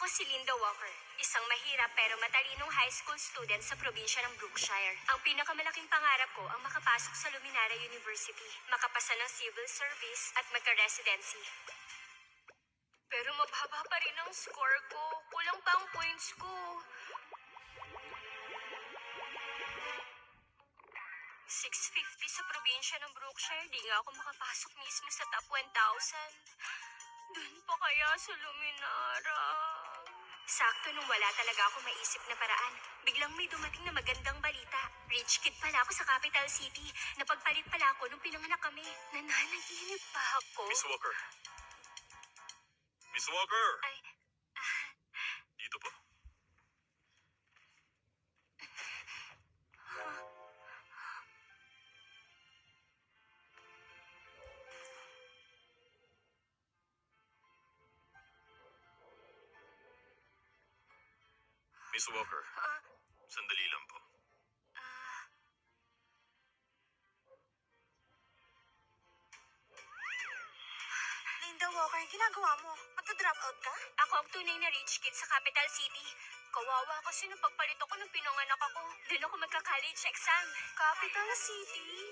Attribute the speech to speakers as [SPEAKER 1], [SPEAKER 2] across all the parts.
[SPEAKER 1] Ako si Linda Walker, isang mahirap pero matalinong high school student sa probinsya ng Brookshire. Ang pinakamalaking pangarap ko ang makapasok sa Luminara University, makapasa ng civil service at magka-residency. Pero mababa pa rin ang score ko. Kulang pa ang points ko. 650 sa probinsya ng Brookshire, di nga ako makapasok mismo sa top 1,000. Doon pa kaya sa Luminara? Sakto nung wala talaga ako maisip na paraan. Biglang may dumating na magandang balita. Rich kid pala ako sa capital city. Napagpalit pala ako nung pinanganak kami. Nananaginip pa ako.
[SPEAKER 2] Miss Walker. Miss Walker!
[SPEAKER 1] Ay,
[SPEAKER 2] Dito po. Miss Walker, sandali lang po.
[SPEAKER 3] Linda Walker, ginagawa mo? Magta-drop out ka?
[SPEAKER 1] ako ang tunay na rich kid sa capital city. Kawawa kasi nung pagpalit ako nung pinanganak ako. Doon ako magka-college exam.
[SPEAKER 3] Capital City?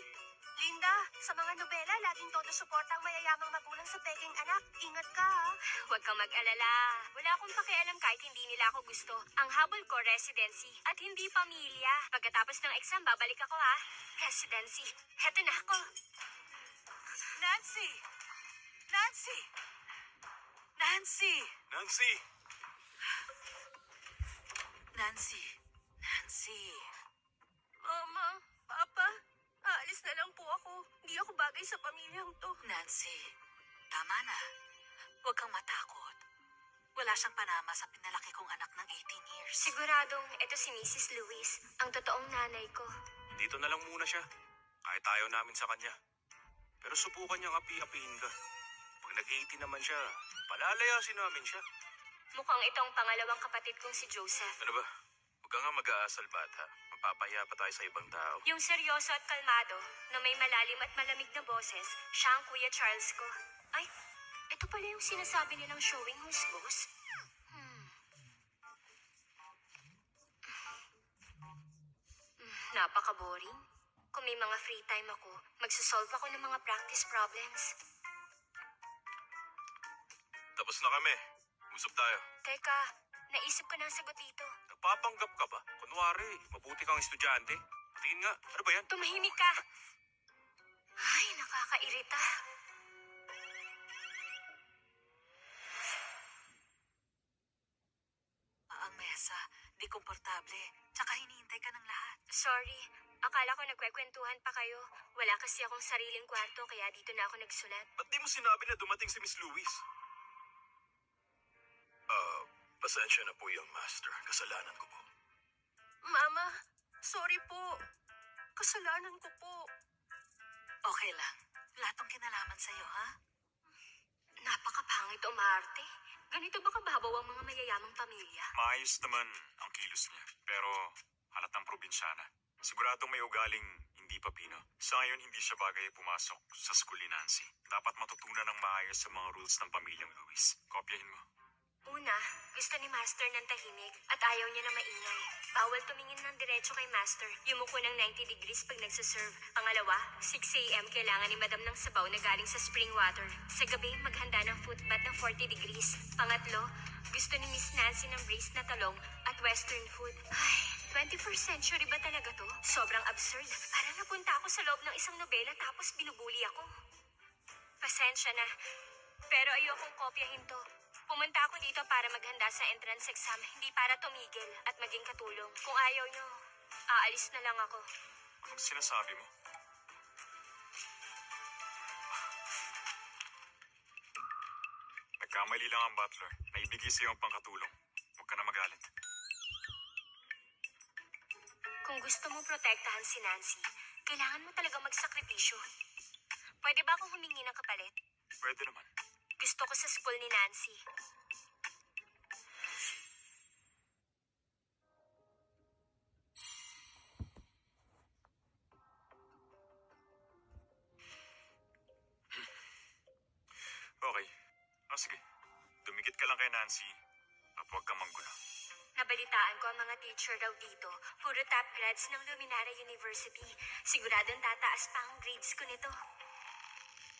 [SPEAKER 3] Linda, sa mga nobela, laging todo suporta ang mayayamang magulang sa peking anak. Ingat ka, ha?
[SPEAKER 1] Huwag kang mag-alala. Wala akong pakialam kahit hindi nila ako gusto. Ang habol ko, residency. At hindi pamilya. Pagkatapos ng exam, babalik ako ha. Residency. Heto na ako.
[SPEAKER 3] Nancy! Nancy! Nancy!
[SPEAKER 2] Nancy!
[SPEAKER 3] Nancy! Nancy!
[SPEAKER 1] Mama, Papa, aalis na lang po ako. Hindi ako bagay sa pamilyang to.
[SPEAKER 3] Nancy, tama na. Huwag kang matakot. Wala siyang panama sa pinalaki kong anak ng 18 years.
[SPEAKER 1] Siguradong ito si Mrs. Lewis, ang totoong nanay ko.
[SPEAKER 2] Dito na lang muna siya. Kahit ayaw namin sa kanya. Pero subukan niyang api-apihin ka. Pag nag-18 naman siya, palalayasin namin siya.
[SPEAKER 1] Mukhang itong pangalawang kapatid kong si Joseph.
[SPEAKER 2] Ano ba? Huwag ka nga mag-aasal, bata. Mapapahiya pa tayo sa ibang tao.
[SPEAKER 1] Yung seryoso at kalmado, na may malalim at malamig na boses, siya ang Kuya Charles ko. Ay, ito pala yung sinasabi nilang showing who's boss. Napaka-boring. Kung may mga free time ako, magsasolve ako ng mga practice problems.
[SPEAKER 2] Tapos na kami. Usap tayo.
[SPEAKER 1] Teka, naisip ko na ang sagot dito.
[SPEAKER 2] Nagpapanggap ka ba? Kunwari, mabuti kang estudyante. Tingin nga, ano ba yan?
[SPEAKER 1] Tumahimik ka! Ay, nakakairita.
[SPEAKER 3] Ang mesa, di komportable. Tsaka hinihintay ka ng lahat.
[SPEAKER 1] Sorry, akala ko nagkwekwentuhan pa kayo. Wala kasi akong sariling kwarto kaya dito na ako nagsulat.
[SPEAKER 2] Ba't di mo sinabi na dumating si Miss Louise? Pasensya na po yung master. Kasalanan ko po.
[SPEAKER 1] Mama, sorry po. Kasalanan ko po.
[SPEAKER 3] Okay lang. Wala tong kinalaman sa'yo, ha?
[SPEAKER 1] Napakapangit umarte. Ganito ba kababaw ang mga mayayamang pamilya?
[SPEAKER 4] Maayos naman ang kilos niya, pero halatang probinsyana. Siguradong may ugaling hindi papino. Sa ngayon, hindi siya bagay pumasok sa school ni Nancy. Dapat matutunan ng maayos sa mga rules ng pamilyang Lewis. Kopyahin mo.
[SPEAKER 1] Una, gusto ni Master ng tahimik at ayaw niya na maingay. Bawal tumingin ng diretso kay Master. Yumuko ng 90 degrees pag nagsaserve. Pangalawa, 6 a.m. kailangan ni Madam ng sabaw na galing sa spring water. Sa gabi, maghanda ng foot bath ng 40 degrees. Pangatlo, gusto ni Miss Nancy ng braised na talong at western food. Ay, 21st century ba talaga to? Sobrang absurd. Parang napunta ako sa loob ng isang nobela tapos binubuli ako. Pasensya na, pero ayokong kopyahin to. Pumunta ako dito para maghanda sa entrance exam, hindi para tumigil at maging katulong. Kung ayaw nyo, aalis na lang ako.
[SPEAKER 4] Anong sinasabi mo? Nagkamali lang ang butler. Naibigay sa iyo ang pangkatulong. Huwag ka na magalit.
[SPEAKER 1] Kung gusto mo protektahan si Nancy, kailangan mo talaga magsakripisyo. Pwede ba akong humingi ng kapalit?
[SPEAKER 4] Pwede naman.
[SPEAKER 1] Gusto ko sa school ni Nancy.
[SPEAKER 4] Okay. Sige. Dumikit ka lang kay Nancy At huwag kang manggulo.
[SPEAKER 1] Nabalitaan ko ang mga teacher daw dito. Puro top grads ng Luminara University. Siguradong tataas pa ang grades ko nito.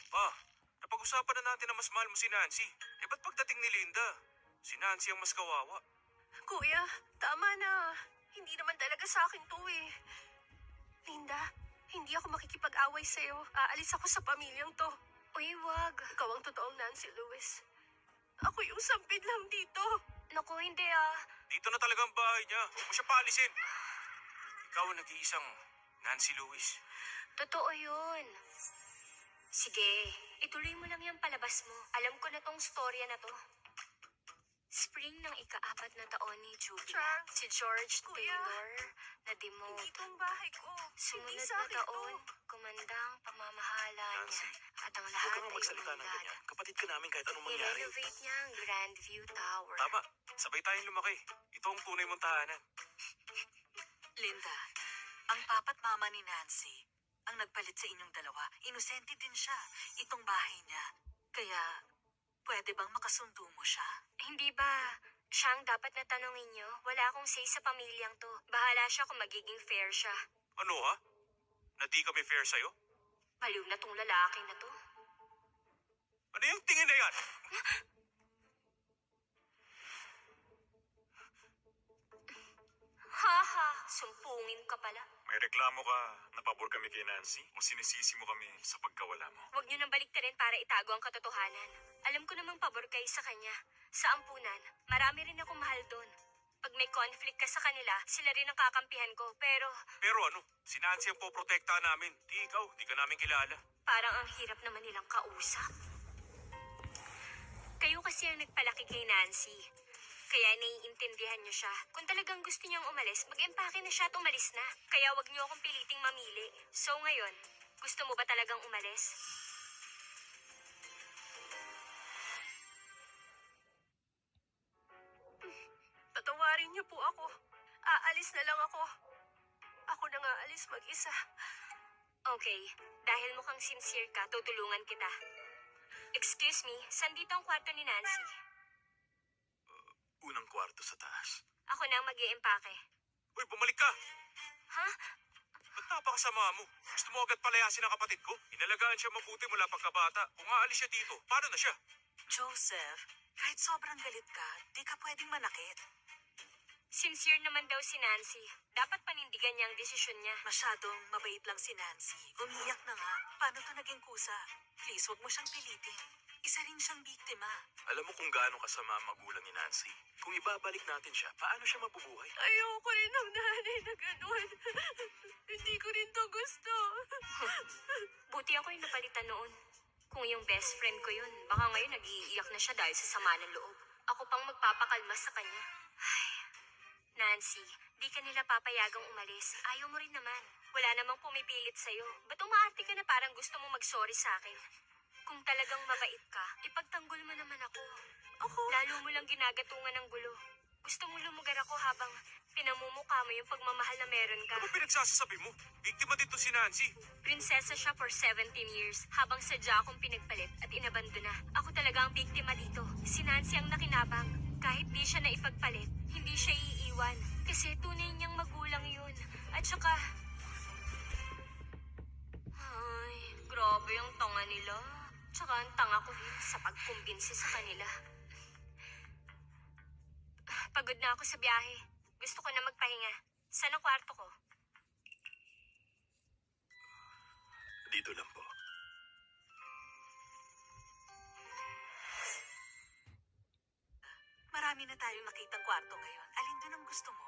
[SPEAKER 2] Pa, napag-usapan na natin na mas mahal mo si Nancy. Eh ba't pagdating ni Linda, si Nancy ang mas kawawa?
[SPEAKER 3] Kuya, tama na. Hindi naman talaga sa akin to eh. Linda, hindi ako makikipag-away sa'yo. Aalis ako sa pamilyang to.
[SPEAKER 1] Uy, wag.
[SPEAKER 3] Ikaw ang totoong Nancy Lewis. Ako yung sampid lang dito.
[SPEAKER 1] Naku, hindi ah.
[SPEAKER 2] Dito na talaga ang bahay niya. Huwag mo siya paalisin. Ikaw ang nag-iisang Nancy Lewis.
[SPEAKER 1] Totoo yun. Sige, ituloy mo lang yung palabas mo. Alam ko na tong storya na to. Spring ng ika-4 na taon ni Julia,
[SPEAKER 3] Charles,
[SPEAKER 1] si George
[SPEAKER 3] Kuya,
[SPEAKER 1] Taylor na demote.
[SPEAKER 3] Hindi itong bahay ko. Hindi
[SPEAKER 1] Sumunod
[SPEAKER 3] sa
[SPEAKER 1] na
[SPEAKER 3] akin
[SPEAKER 1] taon,
[SPEAKER 3] to.
[SPEAKER 1] kumandang pamamahala
[SPEAKER 5] Nancy,
[SPEAKER 1] niya at ang
[SPEAKER 5] Huwag
[SPEAKER 1] lahat
[SPEAKER 5] ka nga
[SPEAKER 1] ay
[SPEAKER 5] magsalita ng
[SPEAKER 1] umunlad.
[SPEAKER 5] ganyan. Kapatid ka namin kahit anong mangyari.
[SPEAKER 1] I-renovate niya ang Grandview Tower.
[SPEAKER 2] Tama, sabay tayong lumaki. Ito ang tunay mong tahanan.
[SPEAKER 6] Linda, ang papa't mama ni Nancy ang nagpalit sa inyong dalawa. Inosente din siya. Itong bahay niya. Kaya, pwede bang makasundo mo siya?
[SPEAKER 1] Hindi ba siya ang dapat na tanongin niyo? Wala akong say sa pamilyang to. Bahala siya kung magiging fair siya.
[SPEAKER 2] Ano ha? Na di kami fair sa'yo?
[SPEAKER 1] Baliw na tong lalaki na to.
[SPEAKER 2] Ano yung tingin na yan?
[SPEAKER 1] Haha, sumpungin ka pala.
[SPEAKER 4] May reklamo ka na pabor kami kay Nancy o sinisisi mo kami sa pagkawala mo?
[SPEAKER 1] Huwag niyo nang baliktarin para itago ang katotohanan. Alam ko namang pabor kayo sa kanya. Sa ampunan, marami rin akong mahal doon. Pag may conflict ka sa kanila, sila rin ang kakampihan ko. Pero
[SPEAKER 2] Pero ano, si Nancy ang poprotektahan namin. Di ikaw, di ka namin kilala.
[SPEAKER 1] parang ang hirap naman nilang kausap. Kayo kasi ang nagpalaki kay Nancy. Kaya naiintindihan niyo siya. Kung talagang gusto niyang umalis, mag-empake na siya at umalis na. Kaya wag niyo akong piliting mamili. So ngayon, gusto mo ba talagang umalis?
[SPEAKER 3] Patawarin niyo po ako. Aalis na lang ako. Ako na nga alis mag-isa.
[SPEAKER 1] Okay, dahil mukhang sincere ka, tutulungan kita. Excuse me, saan dito ang kwarto ni Nancy?
[SPEAKER 5] Unang kwarto sa taas.
[SPEAKER 1] Ako na ang mag-iimpake.
[SPEAKER 2] Uy, bumalik ka!
[SPEAKER 1] Ha?
[SPEAKER 2] Ba't napakasama mo? Gusto mo agad palayasin ang kapatid ko? Inalagaan siya mabuti mula pagkabata. Kung aalis siya dito, paano na siya?
[SPEAKER 6] Joseph, kahit sobrang galit ka, di ka pwedeng manakit.
[SPEAKER 1] Sincere naman daw si Nancy. Dapat panindigan niya ang desisyon niya.
[SPEAKER 6] Masyadong mabait lang si Nancy. Umiyak na nga. Paano to naging kusa? Please, wag mo siyang pilitin. Isa rin siyang biktima.
[SPEAKER 5] Alam mo kung gaano kasama ang magulang ni Nancy? Kung ibabalik natin siya, paano siya mabubuhay?
[SPEAKER 3] Ayoko rin ng nanay na ganun. Hindi ko rin to gusto.
[SPEAKER 1] Buti ako yung napalitan noon. Kung yung best friend ko yun, baka ngayon nag-iiyak na siya dahil sa sama ng loob. Ako pang magpapakalma sa kanya. Ay, Nancy, di ka nila papayagang umalis. Ayaw mo rin naman. Wala namang pumipilit sa'yo. Ba't umaarte ka na parang gusto mo mag-sorry sa akin? Kung talagang mabait ka, ipagtanggol mo naman ako.
[SPEAKER 3] Ako?
[SPEAKER 1] Lalo mo lang ginagatungan ng gulo. Gusto mong lumugar ako habang pinamumukha mo yung pagmamahal na meron ka.
[SPEAKER 2] Ano ba pinagsasasabi mo? Biktima dito si Nancy.
[SPEAKER 1] Prinsesa siya for 17 years habang sadya akong pinagpalit at inabandona. Ako talaga ang biktima dito. Si Nancy ang nakinabang. Kahit di siya na ipagpalit, hindi siya iiwan. Kasi tunay niyang magulang yun. At saka... Ay, grabe yung tanga nila. Tsaka ang tanga ko rin sa pagkumbinsi sa kanila. Pagod na ako sa biyahe. Gusto ko na magpahinga. Saan ang kwarto ko?
[SPEAKER 5] Dito lang po.
[SPEAKER 6] Marami na tayong nakitang kwarto ngayon. Alin doon ang gusto mo?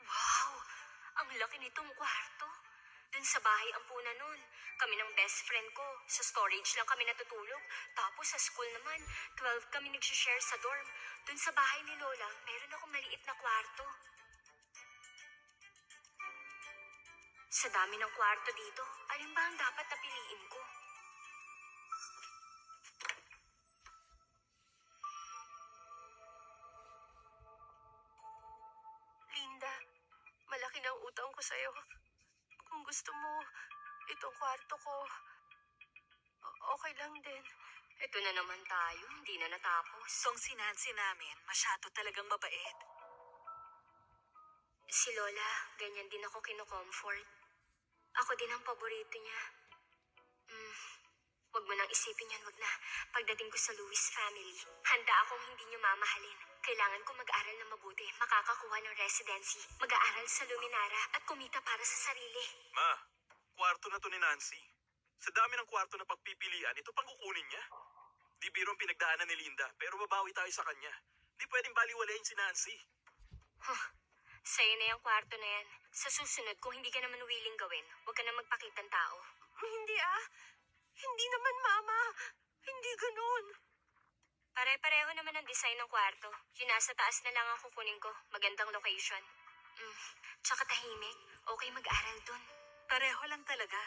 [SPEAKER 1] Wow! Ang laki nitong kwarto. Dun sa bahay ampunan nun. Kami ng best friend ko. Sa storage lang kami natutulog. Tapos sa school naman, 12 kami nag-share sa dorm. Dun sa bahay ni Lola, meron akong maliit na kwarto. Sa dami ng kwarto dito, alin ba ang dapat na piliin ko?
[SPEAKER 3] Linda, malaki na ang utang ko sa'yo. Kung gusto mo, itong kwarto ko, okay lang din.
[SPEAKER 1] Ito na naman tayo, hindi na natapos.
[SPEAKER 6] Tong si Nancy namin, masyado talagang mabait.
[SPEAKER 1] Si Lola, ganyan din ako kinocomfort. Ako din ang paborito niya. Wag mo nang isipin yan, wag na. Pagdating ko sa Lewis family, handa akong hindi niyo mamahalin. Kailangan ko mag-aral na mabuti, makakakuha ng residency, mag-aaral sa Luminara at kumita para sa sarili.
[SPEAKER 5] Ma, kwarto na to ni Nancy. Sa dami ng kwarto na pagpipilian, ito pang kukunin niya. Di birong pinagdaanan ni Linda, pero babawi tayo sa kanya. Di pwedeng baliwalayin si Nancy.
[SPEAKER 1] Sa'yo na yung kwarto na yan. Sa susunod, kung hindi ka naman willing gawin, huwag ka na magpakitang tao.
[SPEAKER 3] Hindi ah. Hindi naman, Mama. Hindi ganun.
[SPEAKER 1] Pare-pareho naman ang design ng kwarto. Yung nasa taas na lang ang kukunin ko. Magandang location. Tsaka tahimik. Okay mag-aral dun.
[SPEAKER 6] Pareho lang talaga.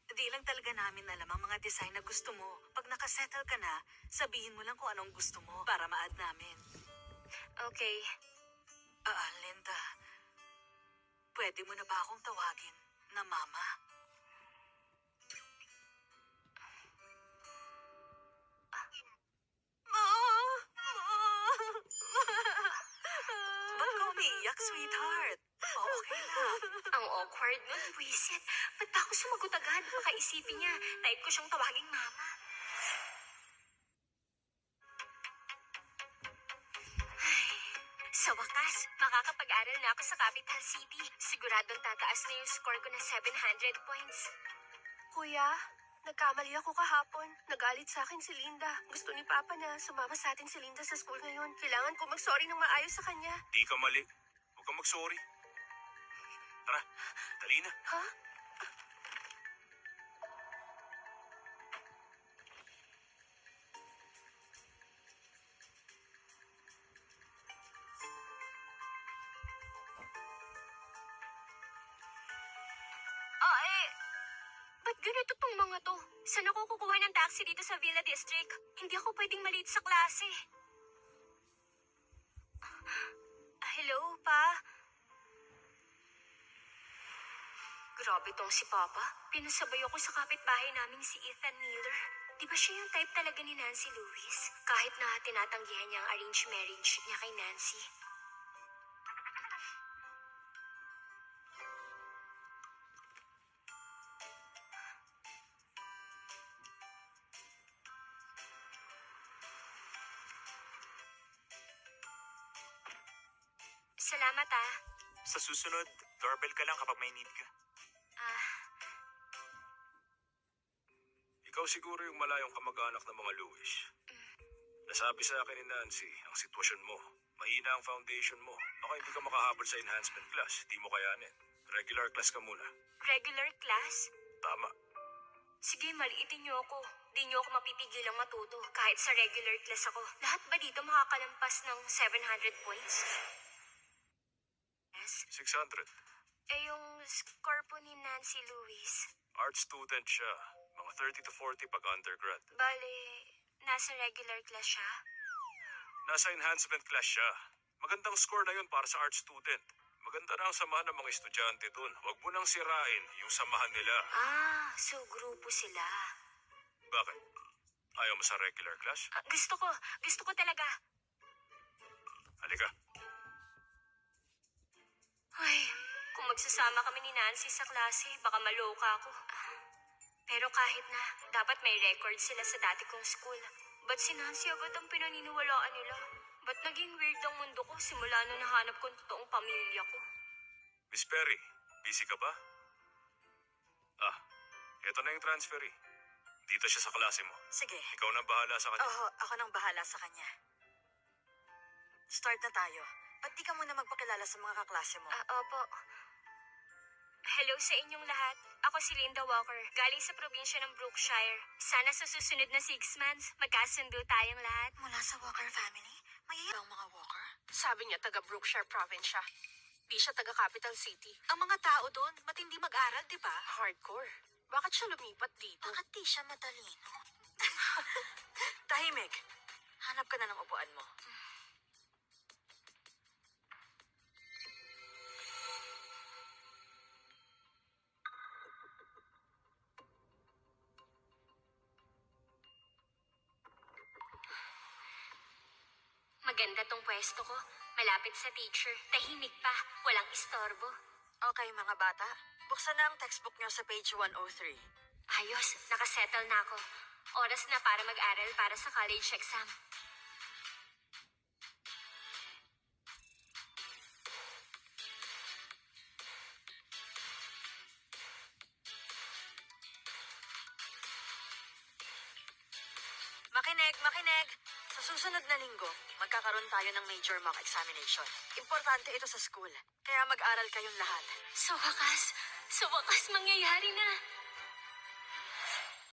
[SPEAKER 6] Di lang talaga namin alam ang mga design na gusto mo. Pag nakasettle ka na, sabihin mo lang kung anong gusto mo para ma-add namin.
[SPEAKER 1] Okay.
[SPEAKER 6] Linda, pwede mo na ba akong tawagin na Mama? Ba't ka umiiyak, sweetheart? Okay lang.
[SPEAKER 1] Ang awkward nun, buwisit. Ba't ba ako sumagot agad? Baka isipin niya, type ko siyang tawaging mama. Ay, sa wakas, makakapag-aral na ako sa Capital City. Siguradong tataas na yung score ko na 700 points.
[SPEAKER 3] Kuya, nagkamali ako kahapon. Nagalit sa akin si Linda. Gusto ni Papa na sumama sa atin si Linda sa school ngayon. Kailangan ko mag-sorry ng maayos sa kanya.
[SPEAKER 2] Di ka mali. Huwag kang mag-sorry. Tara, dali na.
[SPEAKER 3] Ha?
[SPEAKER 1] Ba't ganito tong mga to? Saan ako kukuha ng taxi dito sa Villa District? Hindi ako pwedeng malate sa klase. Hello, Pa? Grabe tong si Papa. Pinasabay ako sa kapitbahay naming si Ethan Miller. Di ba siya yung type talaga ni Nancy Lewis? Kahit na tinatanggihan niya ang arranged marriage niya kay Nancy. Salamat ah.
[SPEAKER 4] Sa susunod, doorbell ka lang kapag may need ka.
[SPEAKER 2] Ikaw siguro yung malayong kamag-anak ng mga Lewis. Nasabi sa akin ni Nancy, ang sitwasyon mo. Mahina ang foundation mo. Baka hindi ka makahabol sa enhancement class. Di mo kayanin. Regular class ka muna.
[SPEAKER 1] Regular class?
[SPEAKER 2] Tama.
[SPEAKER 1] Sige, maliitin niyo ako. Di niyo ako mapipigilang matuto kahit sa regular class ako. Lahat ba dito makakalampas ng 700 points? Yes.
[SPEAKER 2] 600.
[SPEAKER 1] Eh yung score po ni Nancy Lewis,
[SPEAKER 2] Art student siya. Mga 30 to 40 pag undergrad.
[SPEAKER 1] bale, nasa regular class siya?
[SPEAKER 2] Nasa enhancement class siya. Magandang score na yun para sa art student. Maganda na ang samahan ng mga estudyante dun. Huwag mo nang sirain yung samahan nila.
[SPEAKER 1] So grupo sila.
[SPEAKER 2] Bakit? Ayaw mo sa regular class?
[SPEAKER 1] Gusto ko talaga.
[SPEAKER 2] Halika.
[SPEAKER 1] Ay, kung magsasama kami ni Nancy sa klase, baka maloka ako. Pero kahit na, dapat may record sila sa dati kong school. Ba't si Nancy agad ang pinaniniwalaan nila? Ba't naging weird ang mundo ko simula nung nahanap ko ang totoong pamilya ko?
[SPEAKER 2] Miss Perry, busy ka ba? Eto na yung transferee. Dito siya sa klase mo.
[SPEAKER 6] Sige.
[SPEAKER 2] Ikaw nang bahala sa kanya.
[SPEAKER 6] Oo, ako nang bahala sa kanya. Start na tayo. Ba't di ka muna magpakilala sa mga kaklase mo?
[SPEAKER 1] Opo. Hello sa inyong lahat. Ako si Linda Walker, galing sa probinsya ng Brookshire. Sana sa susunod na 6 months, magkasundo tayong lahat.
[SPEAKER 6] Mula sa Walker family? Mayayabang mga Walker?
[SPEAKER 3] Sabi niya taga Brookshire Province siya. Di siya taga Capital City.
[SPEAKER 6] Ang mga tao doon, matindi mag-aral, di ba?
[SPEAKER 3] Hardcore. Bakit siya lumipat dito?
[SPEAKER 6] Bakit di siya matalino? Tahimik. Hanap ka na ng upuan mo.
[SPEAKER 1] Maganda tong pwesto ko. Malapit sa teacher. Tahimik pa. Walang istorbo.
[SPEAKER 6] Okay, mga bata. Buksan na ang textbook nyo sa page 103.
[SPEAKER 1] Ayos, nakasettle na ako. Oras na para mag-aral para sa college exam.
[SPEAKER 6] Makinig, makinig! Sa susunod na linggo, magkakaroon tayo ng major mock examination. Importante ito sa school, kaya mag-aral kayong lahat.
[SPEAKER 1] Sa wakas mangyayari na.